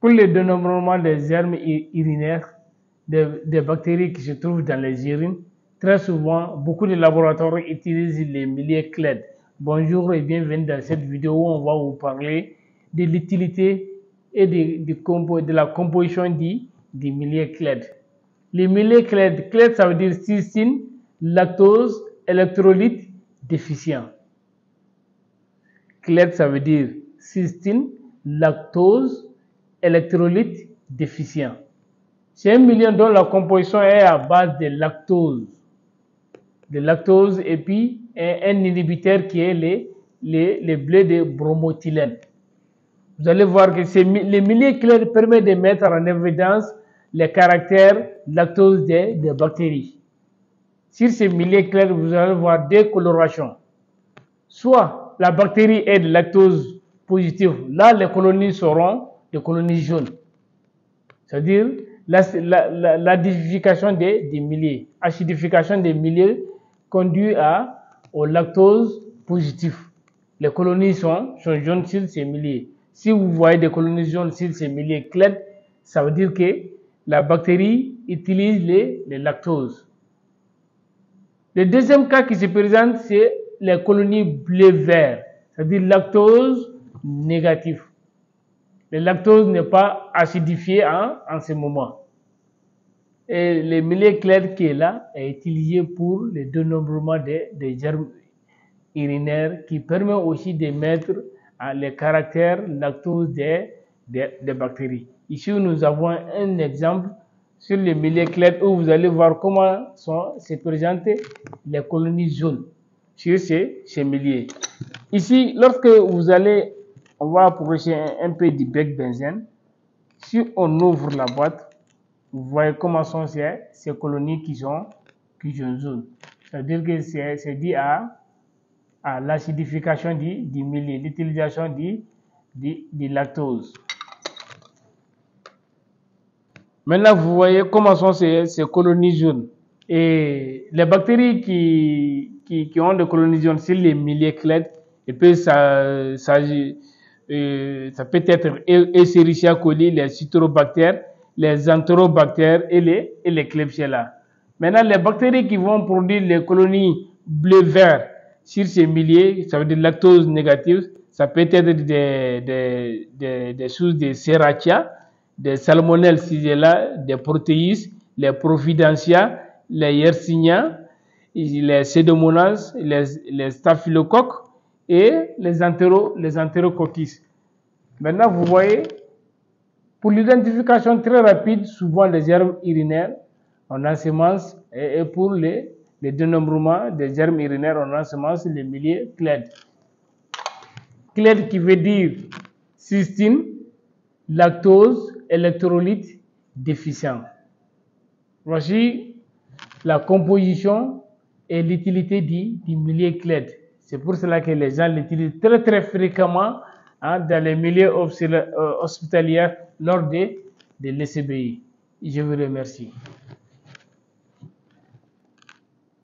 Pour le dénombrement des germes urinaires, des bactéries qui se trouvent dans les urines, très souvent, beaucoup de laboratoires utilisent les milliers CLED. Bonjour et bienvenue dans cette vidéo où on va vous parler de l'utilité et de la composition du millier CLED. Les milliers CLED, CLED ça veut dire cystine, lactose, électrolyte déficient. CLED ça veut dire cystine, lactose, électrolyte déficient. C'est un millier dont la composition est à base de lactose et puis un inhibiteur qui est les blés de bromothylène. Vous allez voir que les milliers CLED permettent de mettre en évidence les caractères lactose des bactéries. Sur ces milliers CLED, vous allez voir deux colorations. Soit la bactérie est de lactose positive, là les colonies seront des colonies jaunes. C'est-à-dire l'acidification des milliers. Acidification des milliers conduit au lactose positif. Les colonies sont jaunes sur ces milliers. Si vous voyez des colonies jaunes sur ces milliers CLED, ça veut dire que la bactérie utilise les lactoses. Le deuxième cas qui se présente, c'est les colonies bleu-vert, c'est-à-dire lactose négatif. Le lactose n'est pas acidifié en ce moment. Et le millier CLED qui est là est utilisé pour le dénombrement des germes urinaires qui permet aussi de mettre les caractères lactose des bactéries. Ici, nous avons un exemple sur le millier CLED où vous allez voir comment se présentent les colonies jaunes sur ces milliers. Ici, lorsque on va approcher un peu du bec benzène. Si on ouvre la boîte, vous voyez comment sont ces colonies qui sont jaunes. C'est-à-dire que c'est dû à l'acidification du millier, l'utilisation du lactose. Maintenant, vous voyez comment sont ces colonies jaunes. Et les bactéries qui ont des colonies jaunes sur les milliers CLED, et puis ça peut être Escherichia coli, les citrobactères, les enterobactères et les Klebsiella. Maintenant, les bactéries qui vont produire les colonies bleu-vert sur ces milliers, ça veut dire lactose négative, ça peut être des sources de Serratia, des Salmonella Shigella, des Proteus, les Providencia, les Yersinia, les Pseudomonas, les Staphylocoques et les Enterococcus. Maintenant, vous voyez, pour l'identification très rapide, souvent les germes urinaires, on ensemence, et pour le dénombrement des germes urinaires, on ensemence les milliers CLED. CLED qui veut dire cystine, lactose, électrolyte déficient. Voici la composition et l'utilité du millier CLED. C'est pour cela que les gens l'utilisent très fréquemment dans les milieux hospitaliers lors de l'ECBI. Je vous remercie.